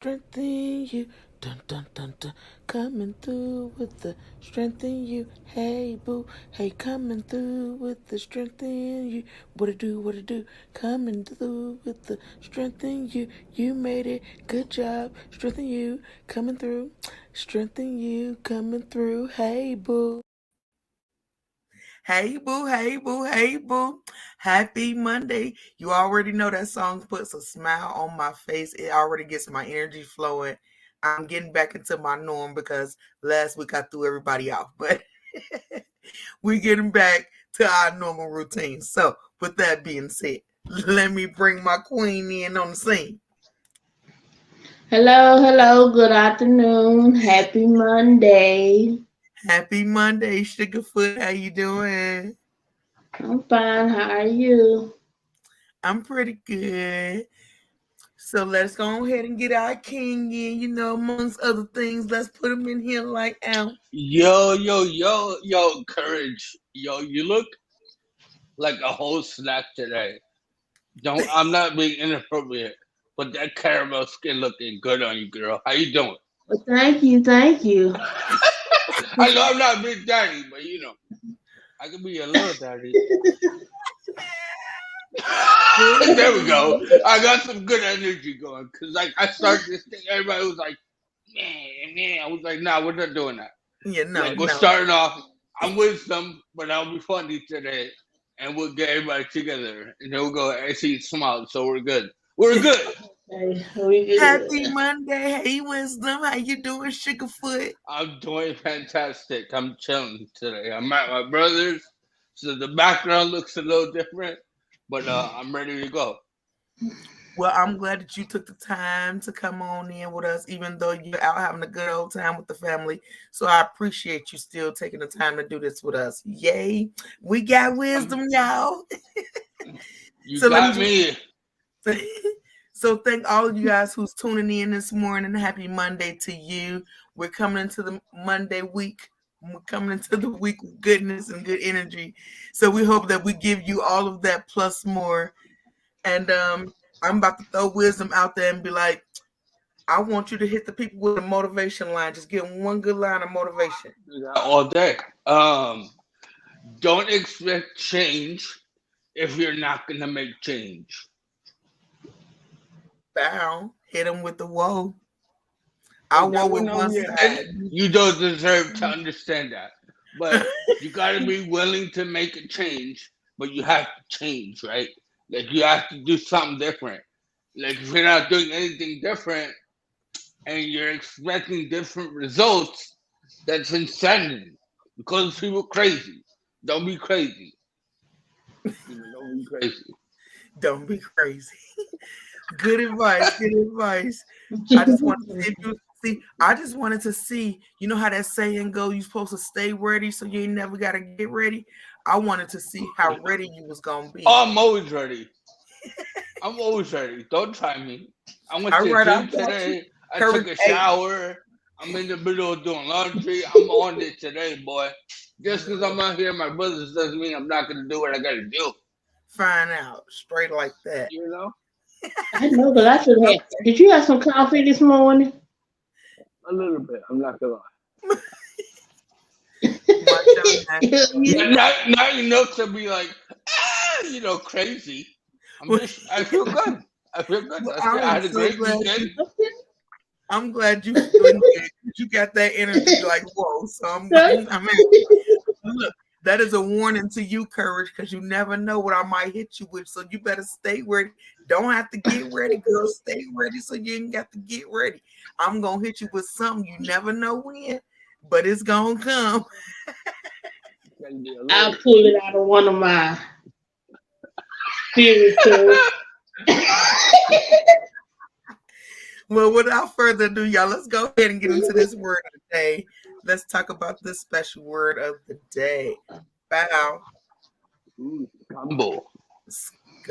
strength in you. Dun dun dun dun. Coming through with the strength in you. Hey boo. Hey, coming through with the strength in you. What it do, what it do. Coming through with the strength in you. You made it. Good job. Strength in you. Coming through. Strength in you. Coming through. Hey boo. Hey boo, hey boo, hey boo. Happy Monday. You already know that song puts a smile on my face. It already gets my energy flowing. I'm getting back into my norm because last week I threw everybody off, but we're getting back to our normal routine. So, with that being said, let me bring my queen in on the scene. Hello, hello, good afternoon. Happy Monday. Happy Monday, Sugarfoot. How you doing? I'm fine. How are you? I'm pretty good. So let's go ahead and get our king in, amongst other things. Let's put him in here like Al. Yo, courage. Yo, you look like a whole snack today. Don't I'm not being inappropriate, but that caramel skin looking good on you, girl. How you doing? Well, thank you, thank you. I know I'm not Big Daddy, but I can be a little daddy. There we go. I got some good energy going. Cause like I started this thing, everybody was like, man. I was like, nah, we're not doing that. Yeah, no, Like we're no. starting off. I'm with some, but I'll be funny today, and we'll get everybody together, and then we'll go and see smile. So we're good. We're good. Okay, we good. Happy Monday. Hey, Wisdom. How you doing, Sugarfoot? I'm doing fantastic. I'm chilling today. I'm at my brother's, so the background looks a little different, but I'm ready to go. Well, I'm glad that you took the time to come on in with us, even though you're out having a good old time with the family. So I appreciate you still taking the time to do this with us. Yay. We got Um, wisdom, y'all. you So let me got just me. So thank all of you guys who's tuning in this morning. Happy Monday to you. We're coming into the Monday week. We're coming into the week with goodness and good energy. So we hope that we give you all of that plus more. And I'm about to throw wisdom out there and be like, I want you to hit the people with a motivation line. Just give them one good line of motivation. Do that all day. Don't expect change if you're not gonna make change. Bow. Hit them with the whoa. I Take whoa that with one one over your head. side. You don't deserve to understand that. But you gotta be willing to make a change, but you have to change, right? Like you have to do something different. Like if you're not doing anything different and you're expecting different results, that's insanity. Because people crazy. Don't be crazy. Don't be crazy. Don't be crazy. Good advice. Good advice. I just want to see if you see. I just wanted to see. You know how that saying go? You supposed to stay ready, so you ain't never gotta get ready. I wanted to see how ready you was gonna be. Oh, I'm always ready. I'm always ready. Don't try me. I went All to the right, I gym got you. today. I Courage. took a Hey, shower. I'm in the middle of doing laundry. I'm on it today, boy. Just because I'm out here, my brothers doesn't mean I'm not gonna do what I gotta do. find out straight like that. You know, I know, but I should have. Okay. Did you have some coffee this morning? a little bit. I'm not gonna lie, Mashallah. Yeah. not enough to be like, crazy. I feel good. I feel good. Well, That's I it. I am had a so great glad weekend. I'm glad you feeling good. You got that energy like whoa. So I'm happy. Look, that is a warning to you, courage, because you never know what I might hit you with. So you better stay ready. Don't have to get ready, girl. Stay ready so you ain't got to get ready. I'm gonna hit you with something you never know when, but it's gonna come. Gotta be I'll alert. pull it out of one of my spiritual. Well, without further ado, y'all, let's go ahead and get into this word of the day. Let's talk about this special word of the day. Bow. Scumble.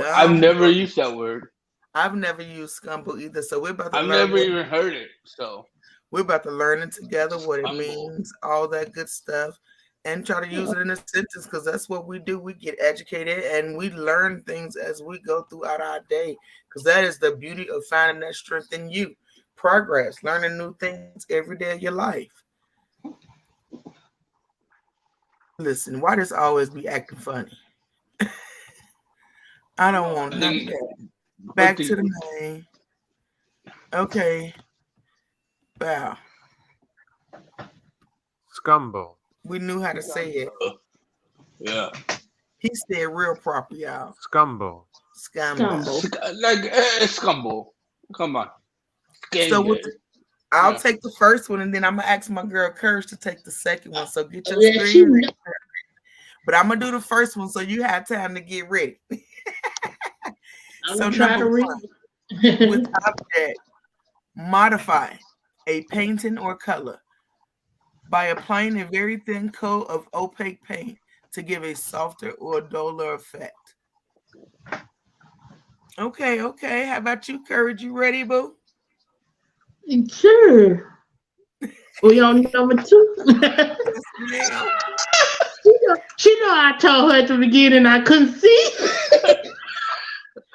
I've never Scumbo. used that word. I've never used scumbo either, so we're about to I've learn never what even heard it. So we're about to learn it together, what it scumble. means, all that good stuff, and try to use it in a sentence because that's what we do. We get educated and we learn things as we go throughout our day because that is the beauty of finding that strength in you. progress, learning new things every day of your life. Listen, why does always be acting funny? I don't want none of that. Back to the name. Okay. Wow. Scumbo. We knew how to say it. Yeah. He said real proper, y'all. Scumbo. Scumbo. Like Scumbo. Come on. So I'll take the first one, and then I'm gonna ask my girl Courage to take the second one. So get your screen ready. But I'm gonna do the first one, so you have time to get ready. So try to read. With object, modify a painting or color by applying a very thin coat of opaque paint to give a softer or duller effect. Okay. How about you, Courage? You ready, boo? Sure. We on number 2. She know I told her at the beginning I couldn't see.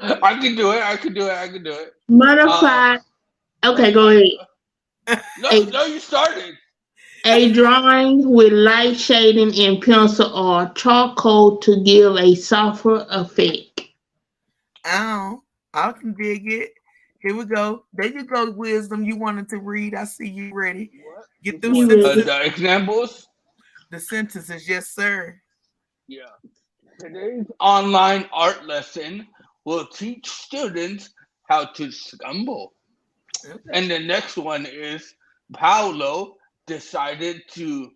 I can do it. Modify. Okay, go ahead. No, you started. A drawing with light shading in pencil or charcoal to give a softer effect. I can dig it. Here we go. There you go, Wisdom. You wanted to read. I see you ready. Get through the examples. The sentences, yes, sir. Yeah. Today's online art lesson will teach students how to scumble. Okay. And the next one is Pablo decided to,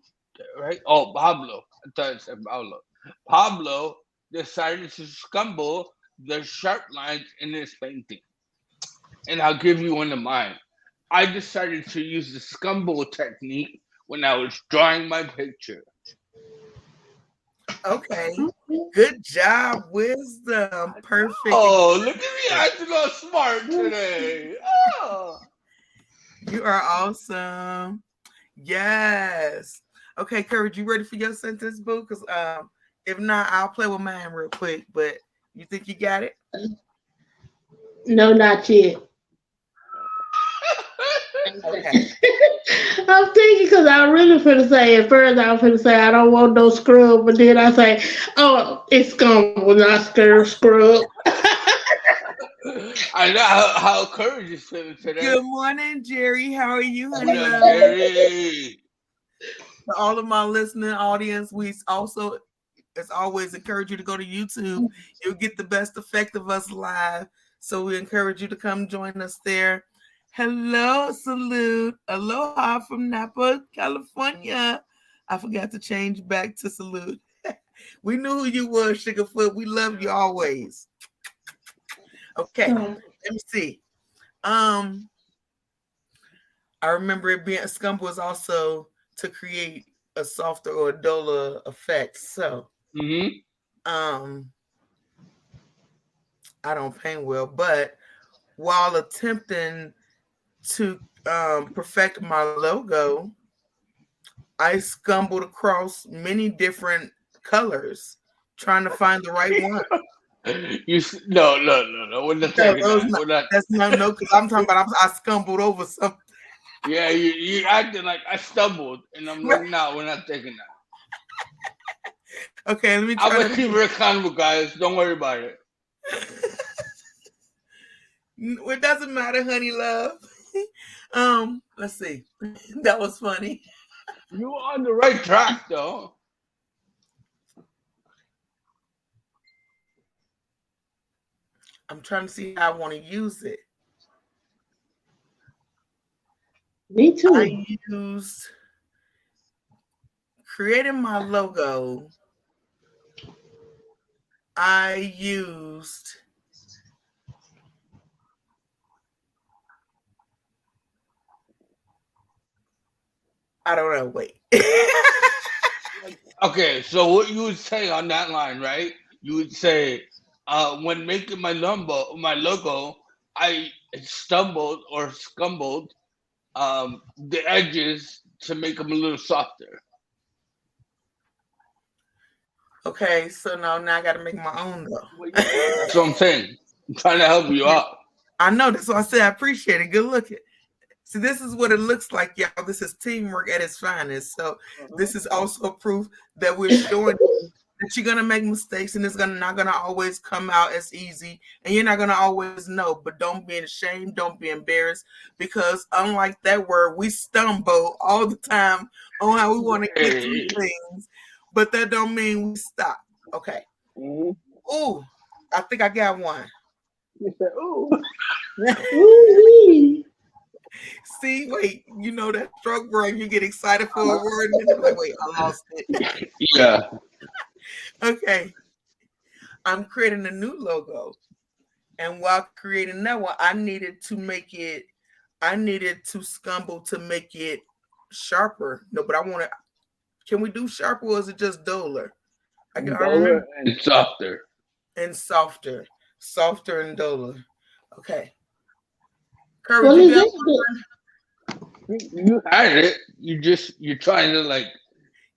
right? Oh, Pablo. I thought it said Pablo. Pablo decided to scumble the sharp lines in his painting. And I'll give you one of mine. I decided to use the scumble technique when I was drawing my picture. Okay. Good job, Wisdom. Perfect. Oh, look at me acting all smart today. Oh. You are awesome. Yes. Okay, Courage, you ready for your sentence, boo? Because if not, I'll play with mine real quick. But you think you got it? No, not yet. Okay. I'm thinking because I really finna say at first I was finna say I don't want no scrub, but then I say, oh, it's scumble, not scrub. I know how Courage is feeling today. Good morning, Jerry. How are you, honey? Jerry. To all of my listening audience, we also, as always, encourage you to go to YouTube. You'll get the best effect of us live. So we encourage you to come join us there. Hello, salute. Aloha from Napa, California. I forgot to change back to salute. We knew who you were, Sugarfoot. We love you always. Okay, let me see. I remember it being scumble is also to create a softer or a duller effect. So, I don't paint well, but while attempting to perfect my logo, I scumbled across many different colors trying to find the right one. No. We're not taking that. That's no, because I'm talking about I scumbled over something. Yeah, you acting like I stumbled, and I'm like, no, we're not taking that. Okay, let me try. I'm gonna keep it accountable, guys. Don't worry about it. It doesn't matter, honey love. Let's see. That was funny. You were on the right track, though. I'm trying to see how I want to use it. Me too. I used creating my logo. I used I don't know. Wait. Okay, so what you would say on that line, right? You would say, when making my logo, I stumbled or scumbled the edges to make them a little softer. Okay, so now I got to make my own though. That's what I'm saying. I'm trying to help you out. I know, that's what I said. I appreciate it. Good looking. See, this is what it looks like, y'all. This is teamwork at its finest. So this is also proof that we're showing you that you're gonna make mistakes and it's not gonna always come out as easy, and you're not gonna always know. But don't be ashamed, don't be embarrassed, because unlike that word, we stumble all the time on how we want to get through things, but that don't mean we stop. Okay. Oh, I think I got one. You said, "Ooh." Ooh-wee. See, wait, you know that stroke brain, you get excited for a word and then you're like, wait, I lost it. Yeah. Okay. I'm creating a new logo. And while creating that one, I needed to scumble to make it sharper. No, but can we do sharper or is it just duller? Duller and softer. And softer. Softer and duller. Okay. Courage, What you is got it? one? You had it. You're trying to like.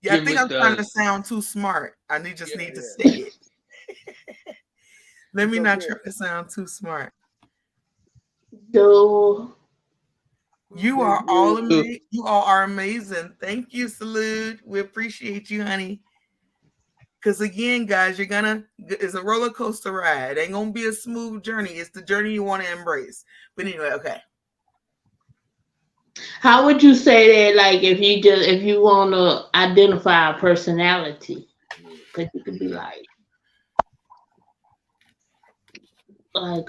Yeah, I give think it I'm trying to sound too smart. I need to say it. Let me not try to sound too smart. No. You are all amazing. You all are amazing. Thank you, Salute. We appreciate you, honey. Because again, guys, it's a roller coaster ride. It ain't gonna be a smooth journey. It's the journey you want to embrace. But anyway, okay. How would you say that? Like, if you want to identify a personality, because you could be like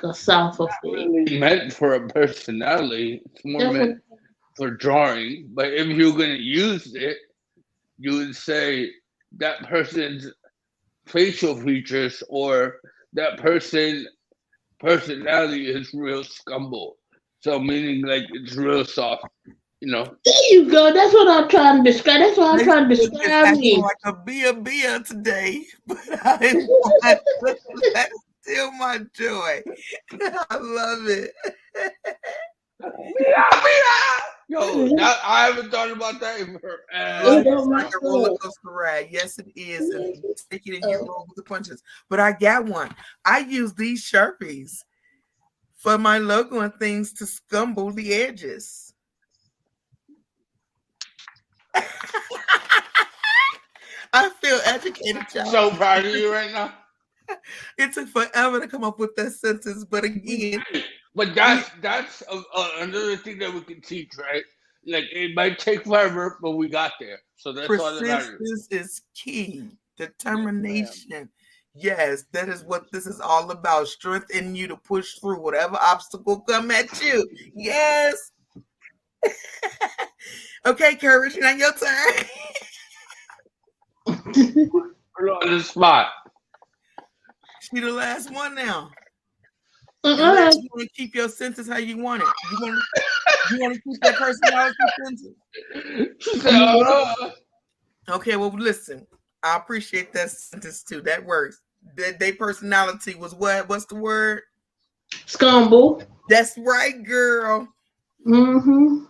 a softer fit. Really meant for a personality. It's more meant for drawing. But if you're gonna use it, you would say that person's facial features or that person's personality is real scumble. So meaning like it's real soft, you know. There you go. That's what I'm trying to describe. That's what I'm trying to describe me. me. Like a beer today, but that's still my joy. I love it. Yo, I haven't thought about that in forever. It's like a roller coaster ride. Yes, it is. And you take it and you roll with the punches. But I got one. I use these Sharpies for my logo and things to scumble the edges. I feel educated, y'all. So proud of you right now. It took forever to come up with that sentence, but again. But that's another thing that we can teach, right? Like it might take forever, but we got there. So that's all that matters. Persistence is key. Determination. Yes, that is what this is all about. Strength in you to push through whatever obstacle come at you. Yes. Okay, Courage, now your turn. We're on the spot. She the last one now. You want to keep your sentence how you want it. You want to keep that personality sentence. Okay, well, listen. I appreciate that sentence too. That works. Their personality was what? What's the word? Scumble. That's right, girl. Mm-hmm.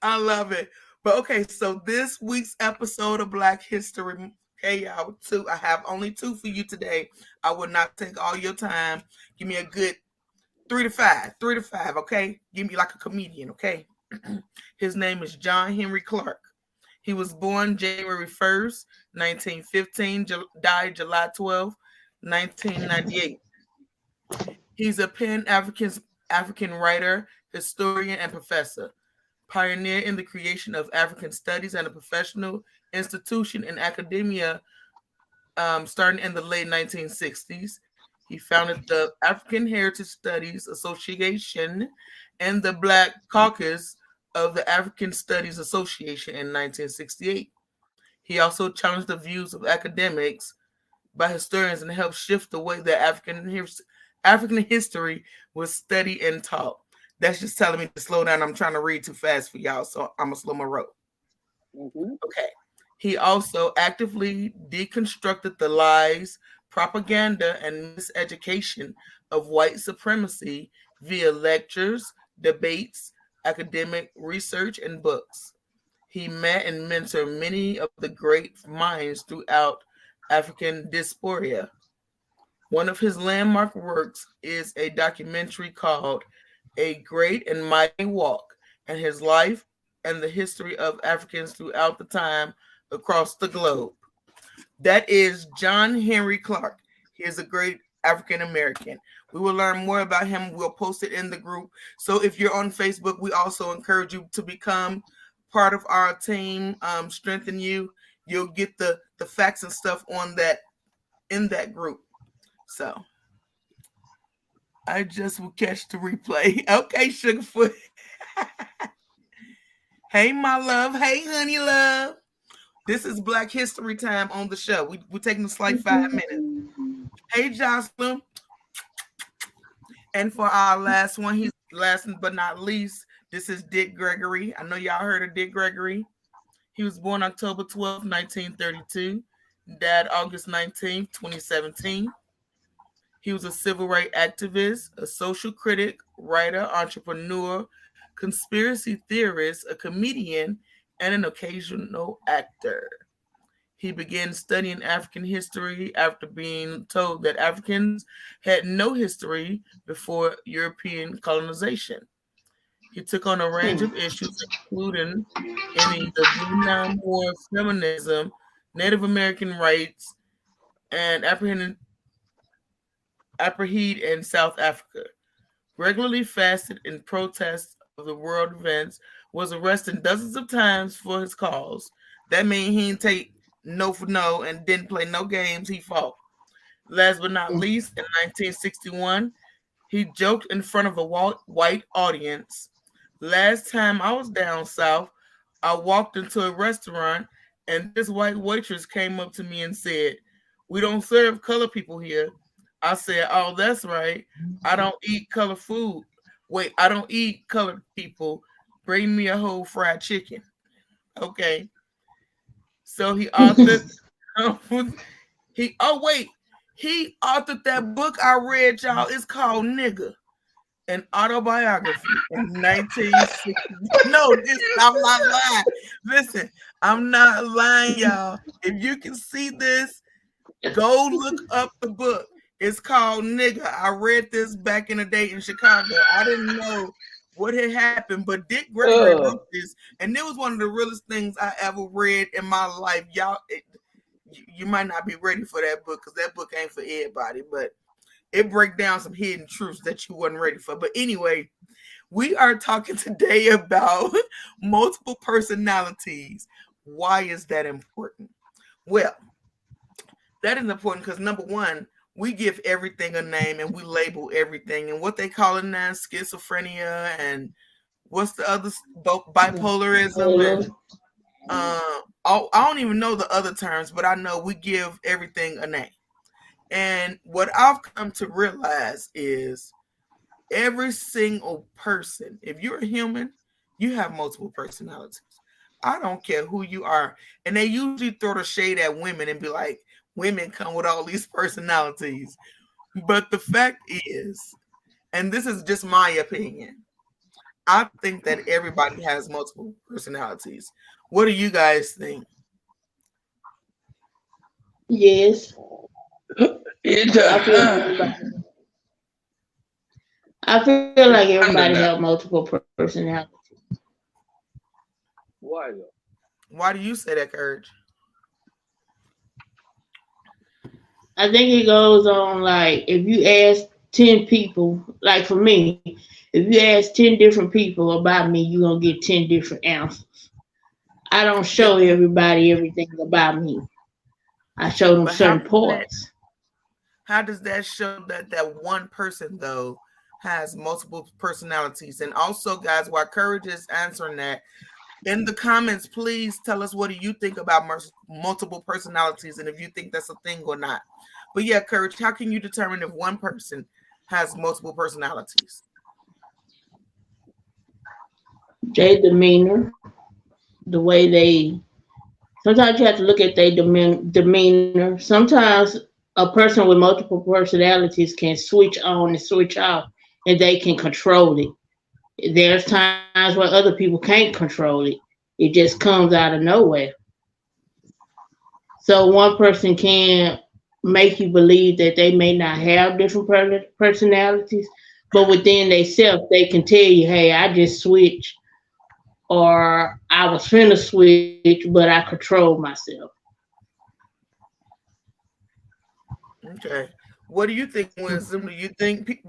I love it. But okay, so this week's episode of Black History. Hey, y'all, I have only 2 for you today. I will not take all your time. Give me a good 3 to 5. 3 to 5, okay? Give me like a comedian, okay? His name is John Henry Clark. He was born January 1st, 1915, died July 12th, 1998. He's a Pan-African writer, historian, and professor. Pioneer in the creation of African studies and a professional institution in academia starting in the late 1960s. He founded the African Heritage Studies Association and the Black Caucus of the African Studies Association in 1968. He also challenged the views of academics by historians and helped shift the way that African history was studied and taught. That's just telling me to slow down. I'm trying to read too fast for y'all, so I'm going to slow my roll. Mm-hmm. Okay. He also actively deconstructed the lies, propaganda, and miseducation of white supremacy via lectures, debates, academic research, and books. He met and mentored many of the great minds throughout African diaspora. One of his landmark works is a documentary called A Great and Mighty Walk, and his life and the history of Africans throughout the time across the globe. That is John Henry Clark. He is a great African American. We will learn more about him. We'll post it in the group. So if you're on Facebook, we also encourage you to become part of our team, strengthen you. You'll get the facts and stuff on that in that group. So I just will catch the replay. Okay, Sugarfoot. Hey, my love. Hey, honey love. This is Black History Time on the show. We're taking this like 5 minutes. Hey, Jocelyn. And for our last one, he's last but not least, this is Dick Gregory. I know y'all heard of Dick Gregory. He was born October 12, 1932, died August 19, 2017. He was a civil rights activist, a social critic, writer, entrepreneur, conspiracy theorist, a comedian, and an occasional actor. He began studying African history after being told that Africans had no history before European colonization. He took on a range of issues, including ending the Vietnam War, feminism, Native American rights, and apartheid in South Africa. Regularly fasted in protest of the world events, was arrested dozens of times for his cause. That means he didn't take no for no and didn't play no games. He fought. Last but not least, in 1961, he joked in front of a white audience. Last time I was down south, I walked into a restaurant and this white waitress came up to me and said, "We don't serve color people here." I said, "Oh, that's right. I don't eat color food. Wait, I don't eat colored people. Bring me a whole fried chicken." Okay. So he authored he authored that book I read, y'all. It's called Nigga, an autobiography in 1960. No, I'm not lying. Listen, I'm not lying, y'all. If you can see this, go look up the book. It's called Nigga. I read this back in the day in Chicago. I didn't know what had happened, but Dick Gregory wrote this, and it was one of the realest things I ever read in my life. Y'all, you might not be ready for that book because that book ain't for everybody, but it breaks down some hidden truths that you wasn't ready for. But anyway, we are talking today about multiple personalities. Why is that important? Well, that is important because number one, we give everything a name and we label everything, and what they call it now, schizophrenia, and what's the other, bipolarism, and I don't even know the other terms, but I know we give everything a name. And what I've come to realize is every single person, if you're a human, you have multiple personalities. I don't care who you are. And they usually throw the shade at women and be like, women come with all these personalities. But the fact is, and this is just my opinion, I think that everybody has multiple personalities. What do you guys think? Yes. I feel like everybody has multiple personalities. Why though? Why do you say that, Courage? I think it goes on like if you ask 10 people, like for me, if you ask 10 different people about me, you're going to get 10 different answers. I don't show everybody everything about me. I show them certain parts. How does that show that one person, though, has multiple personalities? And also, guys, while Courage is answering that, in the comments, please tell us what do you think about multiple personalities and if you think that's a thing or not. But yeah, Courage, how can you determine if one person has multiple personalities? Their demeanor, the way they, sometimes you have to look at their demeanor. Sometimes a person with multiple personalities can switch on and switch off and they can control it. There's times where other people can't control it. It just comes out of nowhere. So one person can make you believe that they may not have different personalities, But within themselves, they can tell you, hey, I just switched, or I was finna switch, but I controlled myself. Okay. What do you think, Wisdom? Do you think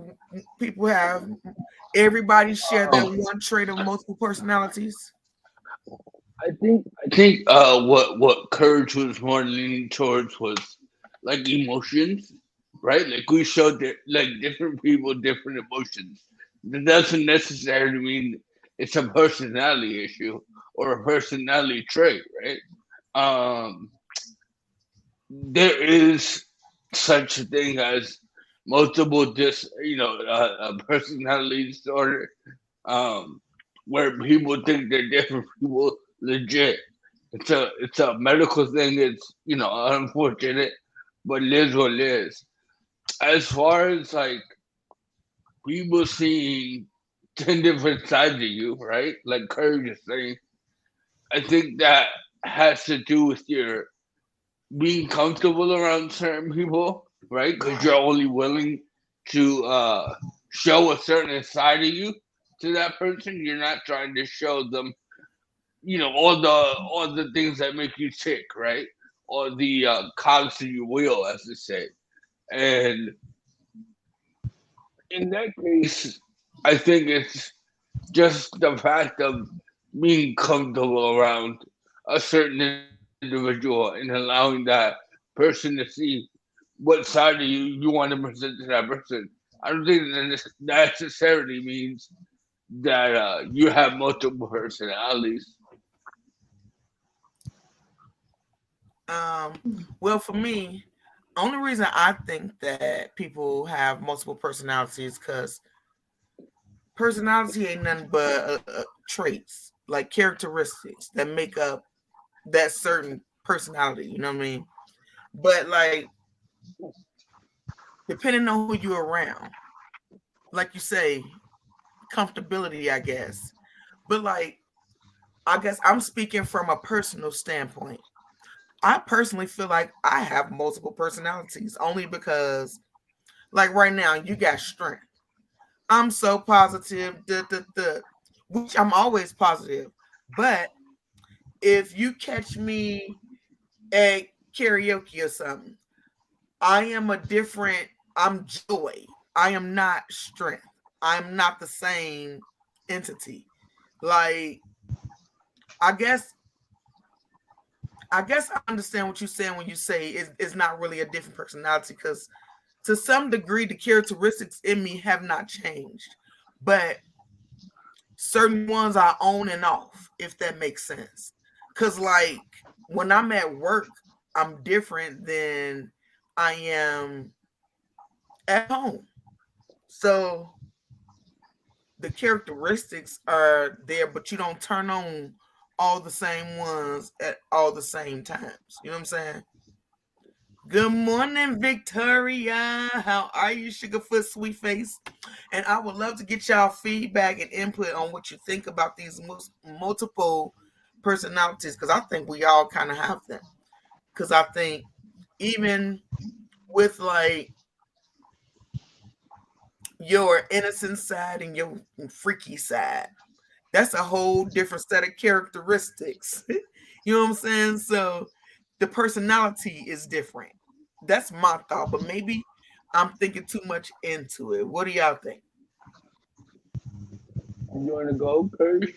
people have everybody share that one trait of multiple personalities? I think what Courage was more leaning towards was like emotions, right? Like we showed that like different people different emotions. That doesn't necessarily mean it's a personality issue or a personality trait, right? Um, there is such a thing as multiple personality disorder, um, where people think they're different people legit. It's a medical thing. It's unfortunate, but it is what it is. As far as like people seeing 10 different sides of you, right? Like Courage is saying, I think that has to do with your being comfortable around certain people, right? Because you're only willing to show a certain side of you to that person. You're not trying to show them, all the things that make you tick, right? Or the cogs of your wheel, as they say. And in that case, I think it's just the fact of being comfortable around a certain individual and allowing that person to see what side of you want to present to that person. I don't think that this necessarily means that you have multiple personalities. Well, for me, only reason I think that people have multiple personalities because personality ain't nothing but traits, like characteristics that make up that certain personality. You know what I mean? But like, depending on who you're around, like you say, comfortability, I guess. But like, I guess I'm speaking from a personal standpoint. I personally feel like I have multiple personalities only because, like right now, you got strength. I'm so positive, which I'm always positive. But if you catch me at karaoke or something, I'm joy. I am not strength. I'm not the same entity. Like, I guess I understand what you're saying when you say it's not really a different personality because to some degree the characteristics in me have not changed, but certain ones I own and off, if that makes sense. Because like when I'm at work, I'm different than I am at home. So the characteristics are there, but you don't turn on all the same ones at all the same times. You know what I'm saying? Good morning, Victoria. How are you, Sugarfoot Sweet Face? And I would love to get y'all feedback and input on what you think about these multiple personalities because I think we all kind of have them. Because I think even with like your innocent side and your freaky side, that's a whole different set of characteristics. You know what I'm saying? So the personality is different. That's my thought, but maybe I'm thinking too much into it. What do y'all think? You want to go, Courage?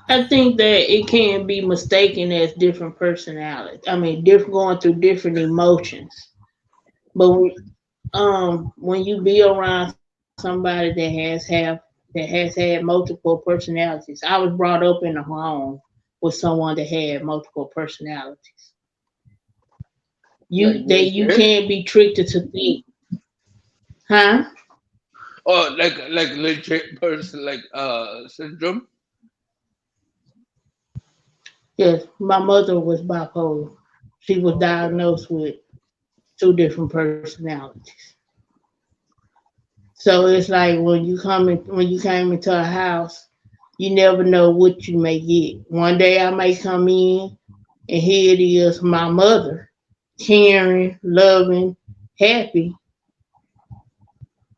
I think that it can be mistaken as different personalities. I mean, different going through different emotions. But when you be around somebody that has had multiple personalities, I was brought up in a home with someone that had multiple personalities. You can't be tricked to think, huh? Oh, like legit person like syndrome. Yes, my mother was bipolar. She was diagnosed with two different personalities. So it's like when you came into a house, you never know what you may get. One day I may come in and here it is, my mother, caring, loving, happy.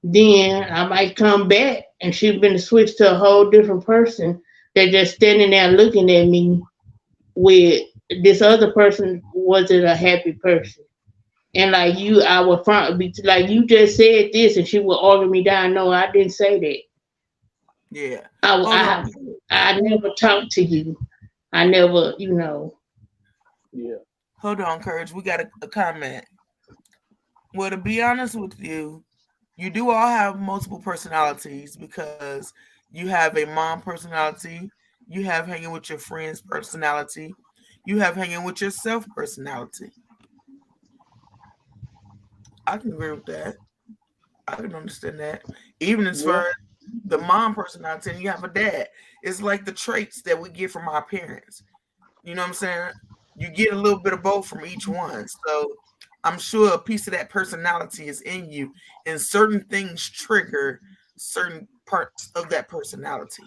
Then I might come back and she's been switched to a whole different person. They're just standing there looking at me with this other person wasn't a happy person. And like you, I would be like you just said this, and she would argue me down. No, I didn't say that. Yeah. I never talked to you. I never, Yeah. Hold on, Courage. We got a comment. Well, to be honest with you, you do all have multiple personalities because you have a mom personality, you have hanging with your friends personality, you have hanging with yourself personality. I can agree with that. I can understand that. Even as far as the mom personality and you have a dad, it's like the traits that we get from our parents. You know what I'm saying? You get a little bit of both from each one. So I'm sure a piece of that personality is in you, and certain things trigger certain parts of that personality.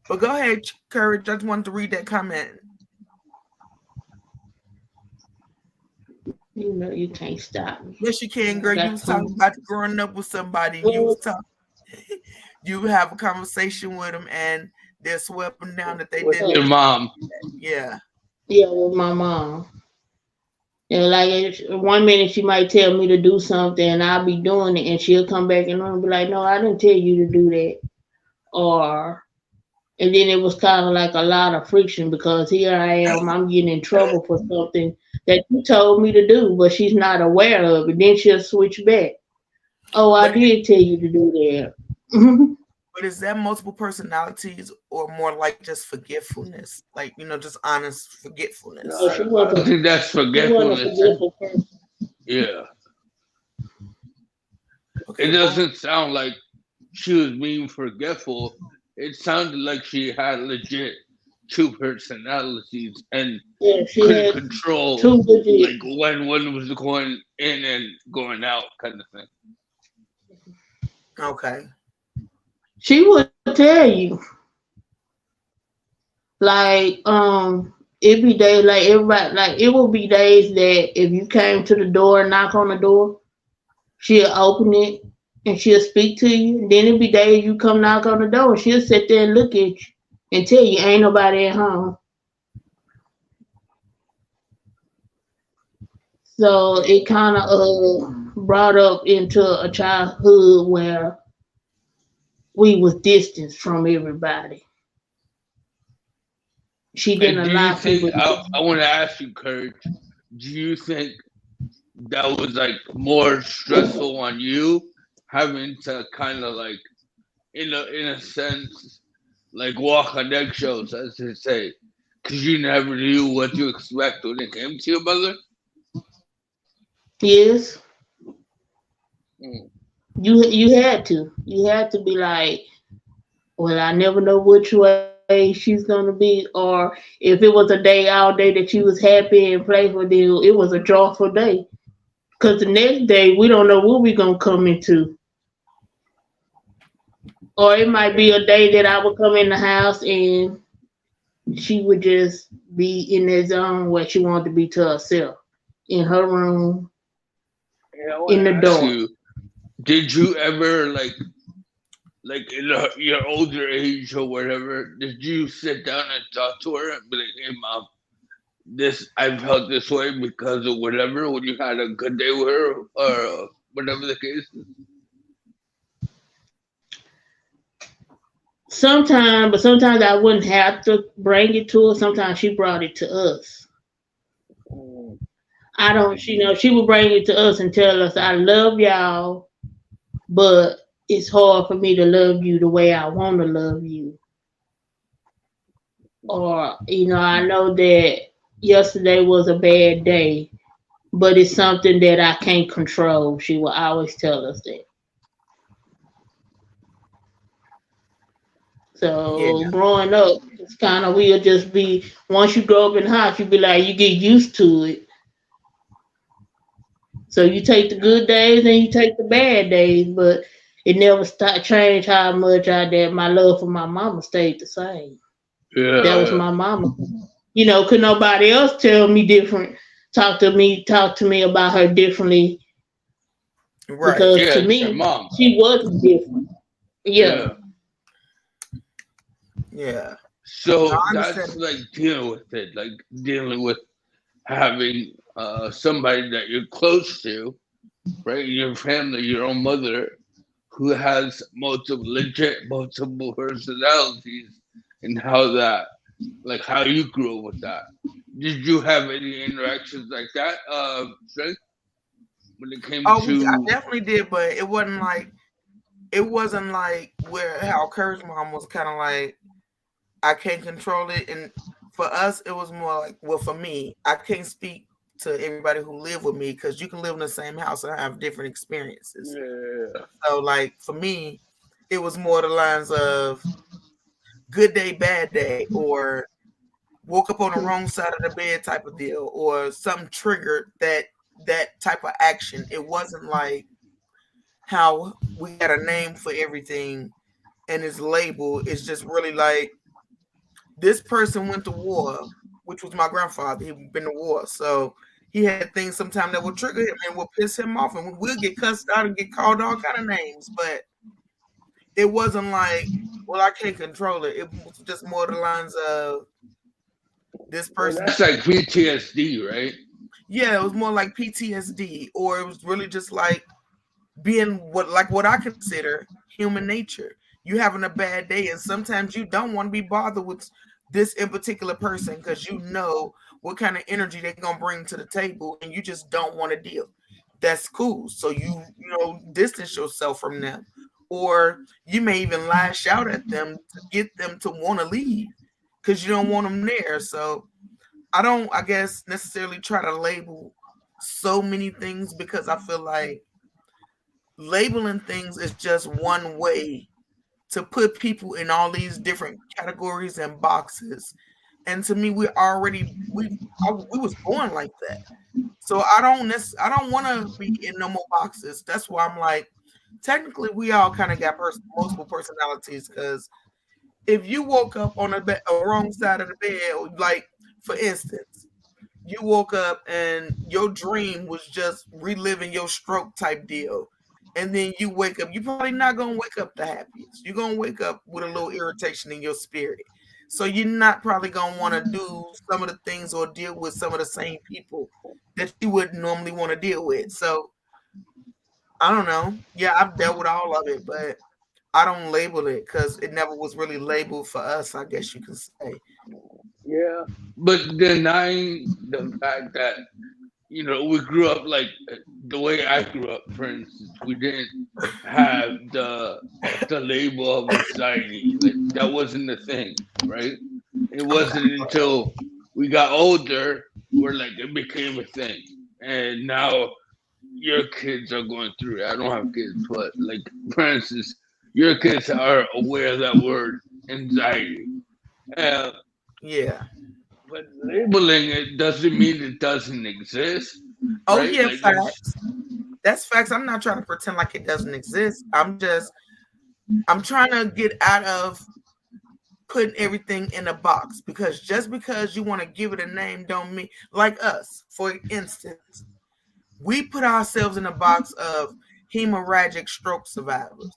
But go ahead, Courage. I just wanted to read that comment. You can't stop me. Yes, you can, girl. You was talking about growing up with somebody. You was talking. You have a conversation with them, and they're swept down that they did. Your mom. Yeah. Yeah, with my mom. And like 1 minute she might tell me to do something, and I'll be doing it, and she'll come back and be like, "No, I didn't tell you to do that," and then it was kind of like a lot of friction because here I am, I'm getting in trouble for something that you told me to do, but she's not aware of it. Then she'll switch back. Oh, I did tell you to do that. But is that multiple personalities or more like just forgetfulness? Like, just honest forgetfulness? No, I think that's forgetfulness. Yeah. Okay, it doesn't sound like she was being forgetful. It sounded like she had legit two personalities and couldn't control like when one was going in and going out kind of thing. Okay. She would tell you. Like, it'd be days like everybody like it would be days that if you came to the door and knock on the door, she'll open it and she'll speak to you. Then it'd be days you come knock on the door and she'll sit there and look at you and tell you ain't nobody at home. So it kind of brought up into a childhood where we was distanced from everybody. She didn't allow people. I want to ask you, Kurt, do you think that was like more stressful on you having to kind of like, in a sense, like walk on eggshells, as they say, because you never knew what to expect when it came to your mother? Yes. You had to. You had to be like, well, I never know which way she's gonna be, or if it was a day all day that she was happy and playful, then it was a joyful day. Because the next day we don't know what we're gonna come into. Or it might be a day that I would come in the house and she would just be in that zone where she wanted to be to herself, in her room, in the dark. Did you ever like in your older age or whatever, did you sit down and talk to her and be like, "Hey, Mom, I felt this way because of whatever," when you had a good day with her or whatever the case is? Sometimes I wouldn't have to bring it to her. Sometimes she brought it to us. She would bring it to us and tell us, "I love y'all, but it's hard for me to love you the way I want to love you." Or, I know that yesterday was a bad day, but it's something that I can't control. She will always tell us that. So growing up, it's kind of we'll just be, once you grow up in the house, you be like, you get used to it. So you take the good days and you take the bad days, but it never changed how much my love for my mama stayed the same. Yeah. That was my mama. Could nobody else tell me different, talk to me about her differently Right. Because Yeah, to it's your me, mom. she was different. Yeah. Yeah. No, So I that's understand. like dealing with it, like dealing with having somebody that you're close to, right? Your family, your own mother, who has multiple personalities, and how that, like how you grew up with that. Did you have any interactions like that, Shay, when it came Oh, I to? definitely did, but it wasn't like where how Kurt's mom was kind of like I can't control it, and for us it was more like, well, for me, I can't speak to everybody who live with me because you can live in the same house and have different experiences. Yeah. So, like for me, it was more the lines of good day, bad day, or woke up on the wrong side of the bed type of deal, or something triggered that type of action. It wasn't like how we had a name for everything and it's labeled. It's just really like this person went to war, which was my grandfather. He'd been to war, so he had things sometimes that would trigger him and would piss him off, and we'll get cussed out and get called all kind of names. But it wasn't like, well, I can't control it. It was just more the lines of this And person. That's like PTSD, right? Yeah, it was more like PTSD, or it was really just like being what I consider human nature. You having a bad day, and sometimes you don't want to be bothered with this in particular person because you know what kind of energy they're gonna bring to the table, and you just don't want to deal. That's cool. So you distance yourself from them, or you may even lash out at them to get them to want to leave because you don't want them there. So I don't, I guess, necessarily try to label so many things because I feel like labeling things is just one way to put people in all these different categories and boxes. And to me, we was born like that. So I don't want to be in no more boxes. That's why I'm like, technically, we all kind of got multiple personalities. Because if you woke up on a wrong side of the bed, like for instance, you woke up and your dream was just reliving your stroke type deal. And then you wake up, you're probably not gonna wake up the happiest. You're gonna wake up with a little irritation in your spirit. So you're not probably gonna want to do some of the things or deal with some of the same people that you would normally want to deal with. So I don't know. Yeah, I've dealt with all of it, but I don't label it because it never was really labeled for us, I guess you could say. Yeah. But denying the fact that we grew up like the way I grew up. For instance, we didn't have the label of anxiety. Like that wasn't the thing, right? It Okay. wasn't until we got older where like it became a thing, and now your kids are going through it. I don't have kids, but like for instance, your kids are aware of that word anxiety. Uh, Yeah. but labeling it doesn't mean it doesn't exist, Oh right? yeah, Like it's facts. That's facts. I'm not trying to pretend like it doesn't exist. I'm trying to get out of putting everything in a box because just because you want to give it a name don't mean like us. For instance, we put ourselves in a box of hemorrhagic stroke survivors.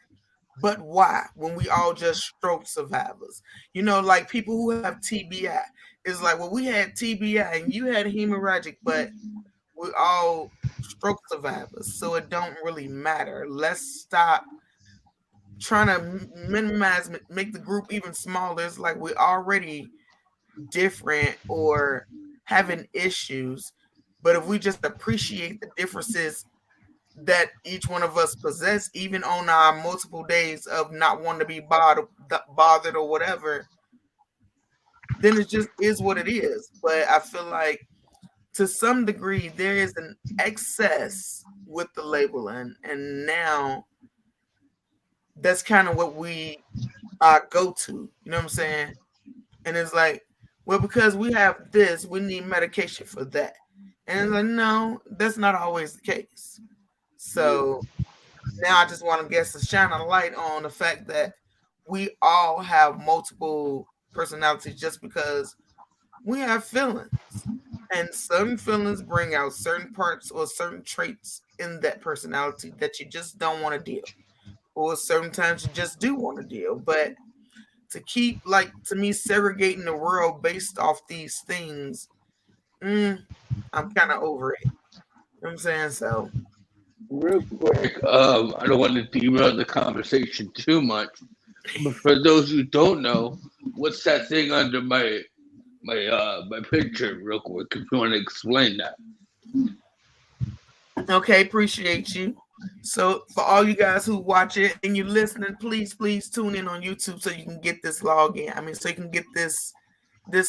But why? When we all just stroke survivors. Like people who have TBI. It's like, well, we had TBI and you had hemorrhagic, but we all stroke survivors. So it don't really matter. Let's stop trying to minimize, make the group even smaller. It's like we're already different or having issues. But if we just appreciate the differences that each one of us possess, even on our multiple days of not wanting to be bothered or whatever, then it just is what it is. But I feel like to some degree there is an excess with the labeling, and now that's kind of what we go to. You know what I'm saying? And it's like, well, because we have this, we need medication for that. And it's like, no, that's not always the case. So now I just want to guess to shine a light on the fact that we all have multiple personalities just because we have feelings. And certain feelings bring out certain parts or certain traits in that personality that you just don't want to deal, or certain times you just do want to deal. But to keep, like, to me, segregating the world based off these things, I'm kind of over it. You know what I'm saying? So Real quick, I don't want to derail the conversation too much, but for those who don't know, what's that thing under my picture? Real quick, if you want to explain that. okay, appreciate you. So for all you guys who watch it and you're listening, please tune in on YouTube so you can get this login. I mean, so you can get this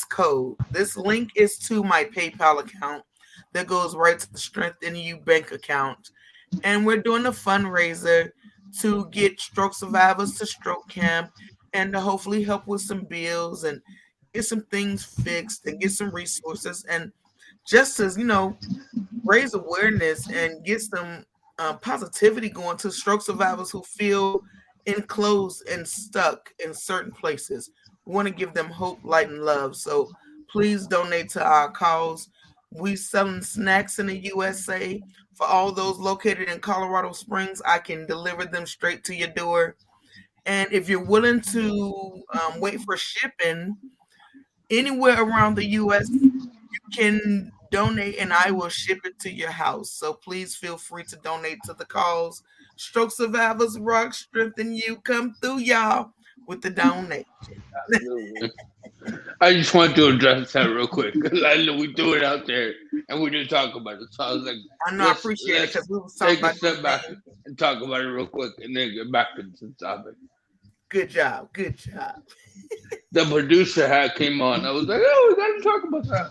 code. This link is to my PayPal account that goes right to the Strengthen You bank account. And we're doing a fundraiser to get stroke survivors to stroke camp and to hopefully help with some bills and get some things fixed and get some resources, and just as, you know, raise awareness and get some positivity going to stroke survivors who feel enclosed and stuck in certain places. We want to give them hope, light, and love. So please donate to our cause. We selling snacks in the USA. For all those located in Colorado Springs, I can deliver them straight to your door. And if you're willing to wait for shipping anywhere around the US, you can donate and I will ship it to your house. So please feel free to donate to the cause. Stroke survivors rock, strengthen you. Come through, y'all, with the donation. Absolutely. I just want to address that real quick because I know we threw it out there and we didn't talk about it. So I was like, I know, I appreciate it because we were talking take a about step back and talk about it real quick and then get back into the topic. Good job. Good job. The producer had came on. I was like, oh, we got to talk about that.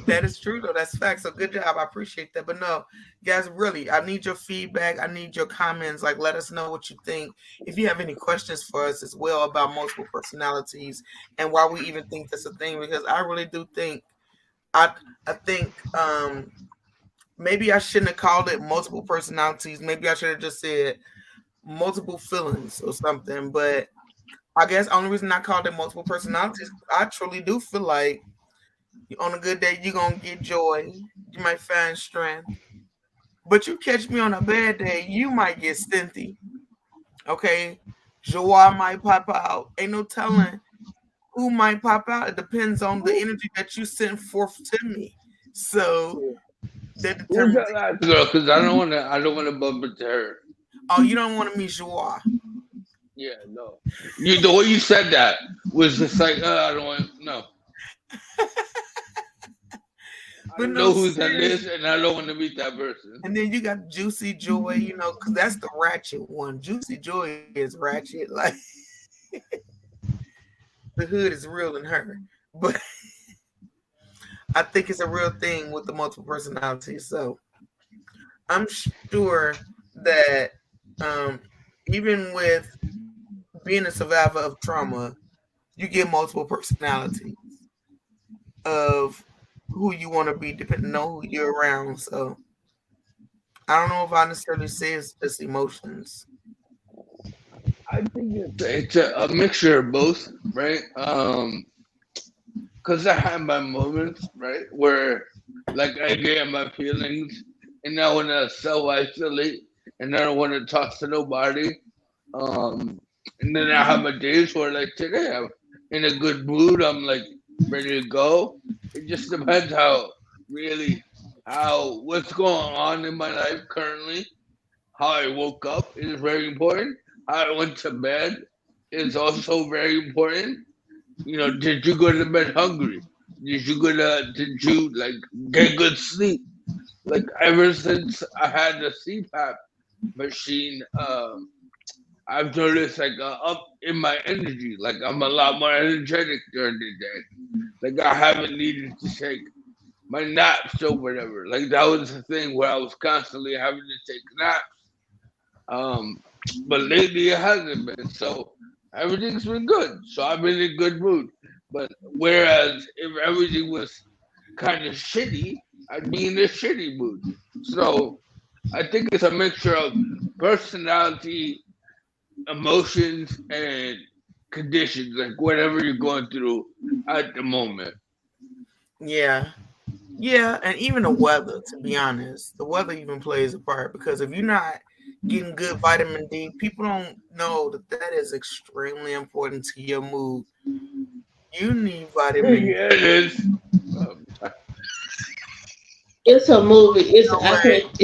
That is true, though. That's fact. So good job. I appreciate that. But no, guys, really, I need your feedback. I need your comments. Like, let us know what you think. If you have any questions for us as well about multiple personalities and why we even think that's a thing, because I really do think, I think maybe I shouldn't have called it multiple personalities. Maybe I should have just said multiple feelings or something. But I guess the only reason I called it multiple personalities, I truly do feel like on a good day, you're going to get joy. You might find strength. But you catch me on a bad day, you might get stinty. Okay? Joy might pop out. Ain't no telling who might pop out. It depends on the energy that you send forth to me. So that Who's determines. that last girl? Because I don't want to bump into her. Oh, you don't want to meet Joie. Yeah, no. The way you said that was just like, I don't want no. I know who's on this, and I don't want to meet that person. And then you got Juicy Joy, you know, because that's the ratchet one. Juicy Joy is ratchet. Like, the hood is real in her. But I think it's a real thing with the multiple personalities. So I'm sure that even with being a survivor of trauma, you get multiple personalities of who you want to be depending on who you're around. So I don't know if I necessarily say it's just emotions. I think it's a mixture of both, right? Because I have my moments, right, where like I get my feelings and I want to self-isolate and I don't want to talk to nobody. And then I have my days where like today I'm in a good mood, I'm like ready to go. It just depends what's going on in my life currently. How I woke up is very important. How I went to bed is also very important. You know, did you go to bed hungry? Did you like get good sleep? Like ever since I had the CPAP machine, I've noticed like up in my energy. Like I'm a lot more energetic during the day. Like I haven't needed to take my naps or whatever. Like that was the thing where I was constantly having to take naps. But lately it hasn't been. So everything's been good. So I've been in a good mood. But whereas if everything was kind of shitty, I'd be in a shitty mood. So I think it's a mixture of personality, emotions, and conditions, like whatever you're going through at the moment. Yeah. Yeah, and even the weather, to be honest, the weather even plays a part because if you're not getting good vitamin D, people don't know that that is extremely important to your mood. You need vitamin D. Yeah, it is. Um, It's a movie. You It's know I what? can't.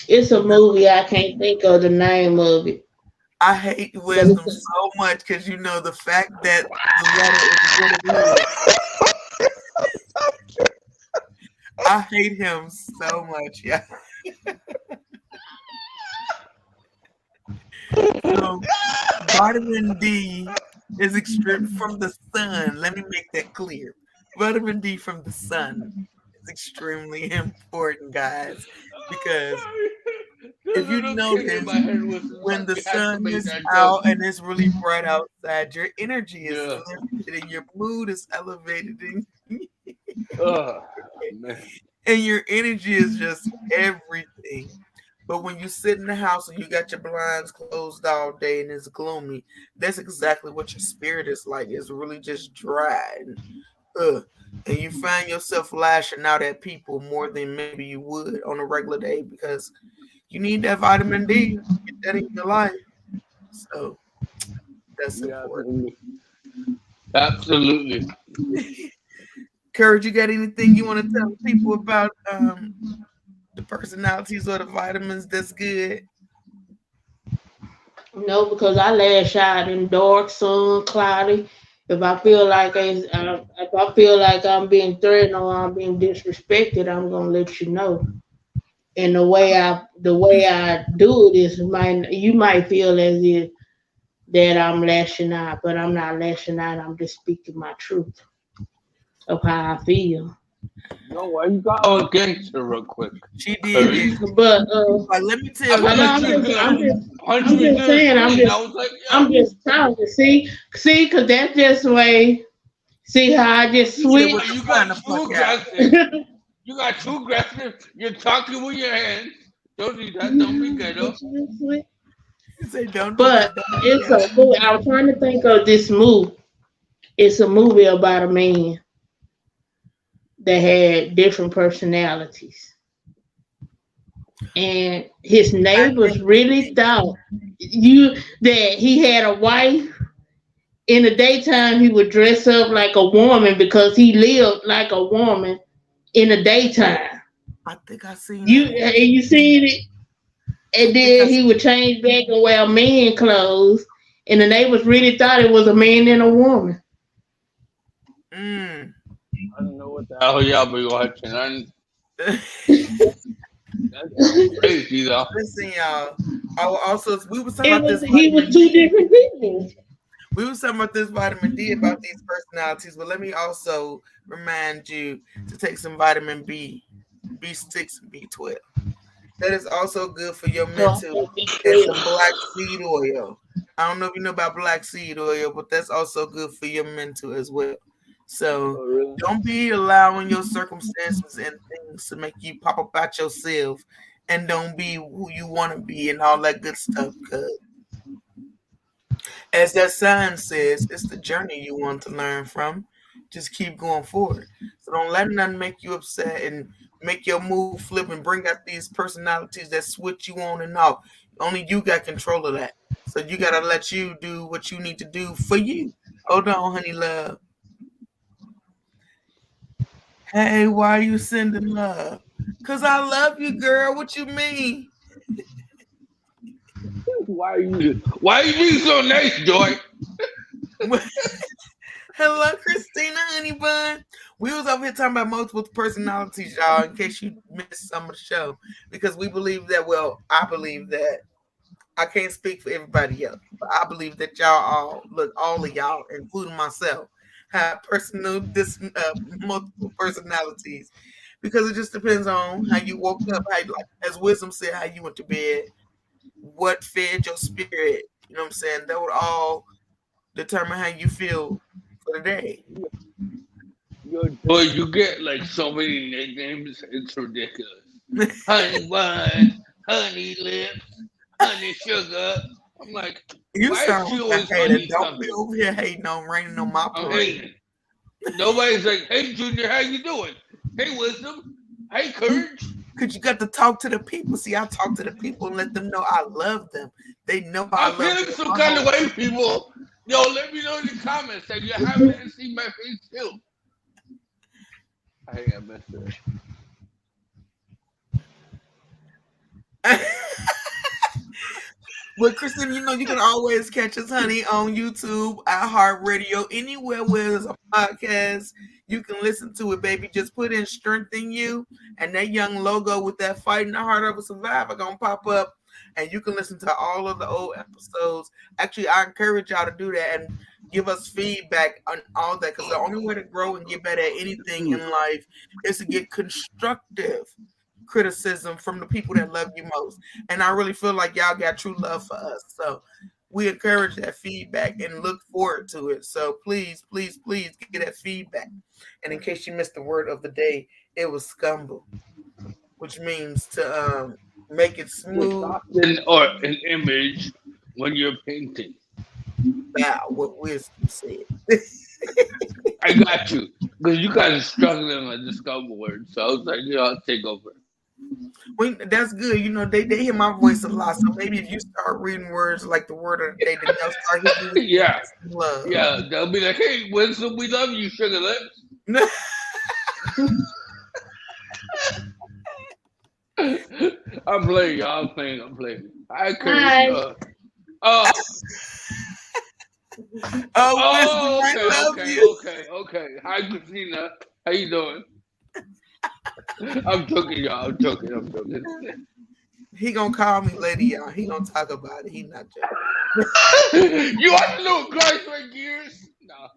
It's a movie. I can't think of the name of it, I hate but wisdom so much because you know the fact that the weather is what it is. I hate him so much. Yeah. So vitamin D is extreme from the sun. Let me make that clear. Vitamin D from the sun is extremely important, guys, because sorry. The if you little kid in notice my head was when like, the we had to sun make is that joke. out and it's really bright outside, your energy is Yeah. lifted and your mood is elevated Oh, man. and your energy is just everything. But when you sit in the house and you got your blinds closed all day and it's gloomy, that's exactly what your spirit is like. It's really just dry and you find yourself lashing out at people more than maybe you would on a regular day because you need that vitamin D. Get that in your life. So that's Yeah, important. absolutely. Courage, you got anything you want to tell people about the personalities or the vitamins that's good? no, because I lash out in dark, sun, cloudy. If I feel like I'm being threatened or I'm being disrespected, I'm gonna let you know. And the way I do it is you might feel as if that I'm lashing out, but I'm not lashing out. I'm just speaking my truth of how I feel. Yo, why you got all gangster real quick? She did Courage. it. But Like, let me I tell feel I know you. like you was gonna punch I'm me just through the saying screen. I was like, I'm yo, just talking. See, cause that's just the way. See how I just He said, "What switch. the you find got the fuck too out." aggressive. You got too aggressive. You're talking with your hands. Don't do that. Don't be ghetto. He said, "Don't do But that. Don't be it's a ghetto." movie. I was trying to think of this movie. It's a movie about a man that had different personalities, and his neighbors really thought that he had a wife. In the daytime, he would dress up like a woman because he lived like a woman in the daytime. I think I seen You that. and you seen it, I and think I then he seen. would change back and wear man clothes, and the neighbors really thought it was a man and a woman. Mm. I don't know what the hell y'all be watching. That's crazy though. Listen, y'all. Also, we was talking It about was this he was vitamin two D. different people. We was talking about this vitamin D about these personalities, but let me also remind you to take some vitamin B, B6 and B12. That is also good for your So I mental. think he And some twelve. black seed oil. I don't know if you know about black seed oil, but that's also good for your mental as well. So Oh, really? don't be allowing your circumstances and things to make you pop up out yourself and don't be who you want to be and all that good stuff. Because as that sign says, it's the journey you want to learn from. Just keep going forward. So don't let nothing make you upset and make your mood flip and bring out these personalities that switch you on and off. Only you got control of that. So you gotta let you do what you need to do for you. Hold on, honey love. Hey, why are you sending love? Cause I love you, girl. What you mean? Why are you being so nice, Joy? Hello, Christina Honey Bun. We was over here talking about multiple personalities, y'all, in case you missed some of the show. Because we believe that, well, I believe that I can't speak for everybody else, but I believe that y'all all of y'all, including myself, have multiple personalities. Because it just depends on how you woke up, how you, like as Wisdom said, how you went to bed, what fed your spirit. You know what I'm saying? That would all determine how you feel for the day. Yo, Joy, you get like so many nicknames. It's ridiculous. Honey bun, honey lips, honey sugar. I'm like, You why is sound she like a always hater. honey Don't be something? over here hating on raining on my I'm parade. hating. Nobody's like, hey Junior, how you doing? Hey, wisdom. Hey, courage. Because you got to talk to the people. See, I talk to the people and let them know I love them. They know I I'm love feeling them. some kind of way, people. Yo, let me know in the comments that you're happy to see my face too. I think I missed it. But Kristen, you know, you can always catch us, honey, on YouTube, iHeartRadio, anywhere where there's a podcast. You can listen to it, baby. Just put in Strength in You, and that young logo with that fighting the heart of a survivor gonna pop up, and you can listen to all of the old episodes. Actually, I encourage y'all to do that and give us feedback on all that, because the only way to grow and get better at anything in life is to get constructive criticism from the people that love you most. And I really feel like y'all got true love for us. So we encourage that feedback and look forward to it. So please, please, please get that feedback. And in case you missed the word of the day, it was scumble, which means to make it smooth. Or an image when you're painting. Wow, what wisdom said. I got you. Because you guys are struggling with the scumble word. So I was like, I'll take over. Well, that's good. You know, they hear my voice a lot. So maybe if you start reading words like the word of the day, then they'll start hitting you Yeah. love. Yeah, they'll be like, hey, wisdom, we love you, sugar lips. I'm playing, y'all. I'm playing. Hi, Chris. Okay. Hi, Christina. How you doing? I'm joking, y'all. I'm joking. He gonna call me later, y'all. He gonna talk about it. He not joking. You want to know guys like gears? No.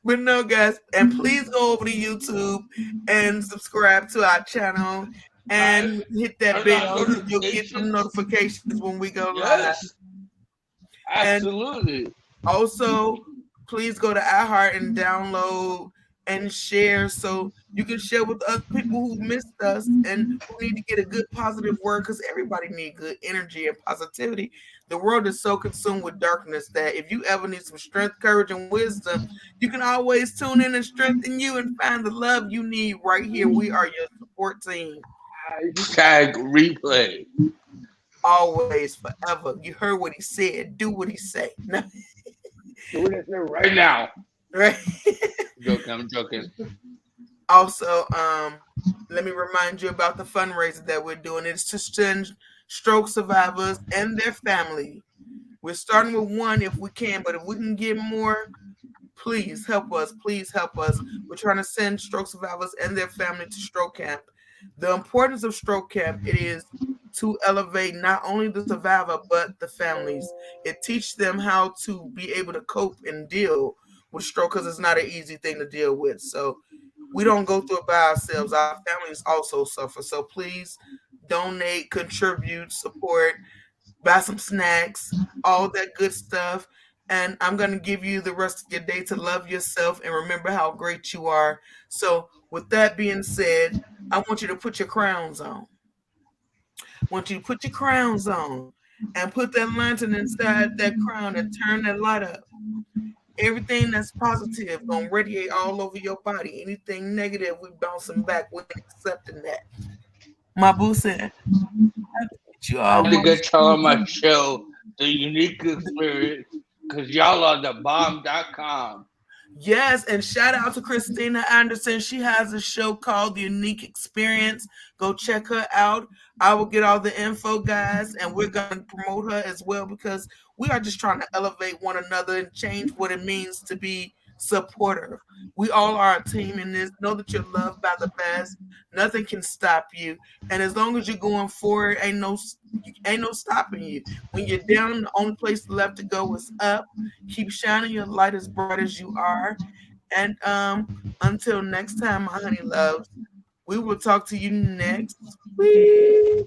But no, guys, and please go over to YouTube and subscribe to our channel and hit that bell so you'll get some notifications when we go live. Absolutely. And also, please go to iHeart and download and share so you can share with other people who missed us and who need to get a good positive word, because everybody needs good energy and positivity. The world is so consumed with darkness that if you ever need some strength, courage, and wisdom, you can always tune in and strengthen you and find the love you need right here. We are your support team. Tag replay. Always, forever. You heard what he said. Do what he say. Do it right now. Right. I'm joking. Also, let me remind you about the fundraiser that we're doing. It's to send stroke survivors and their family. We're starting with one if we can, but if we can get more, please help us. Please help us. We're trying to send stroke survivors and their family to stroke camp. The importance of stroke camp, it is to elevate not only the survivor, but the families. It teaches them how to be able to cope and deal with stroke, because it's not an easy thing to deal with. So we don't go through it by ourselves. Our families also suffer. So please donate, contribute, support, buy some snacks, all that good stuff. And I'm going to give you the rest of your day to love yourself and remember how great you are. So with that being said, I want you to put your crowns on. I want you to put your crowns on and put that lantern inside that crown and turn that light up. Everything that's positive gonna radiate all over your body. Anything negative, we bouncing back. We're accepting that. My boo said, I have to get y'all on my show, The Unique Experience, because y'all are the bomb.com. Yes, and shout out to Christina Anderson. She has a show called The Unique Experience. Go check her out. I will get all the info, guys, and we're going to promote her as well, because we are just trying to elevate one another and change what it means to be supportive. We all are a team in this. Know that you're loved by the best. Nothing can stop you. And as long as you're going forward, ain't no stopping you. When you're down, the only place left to go is up. Keep shining your light as bright as you are. And until next time, my honey loves, we will talk to you next week.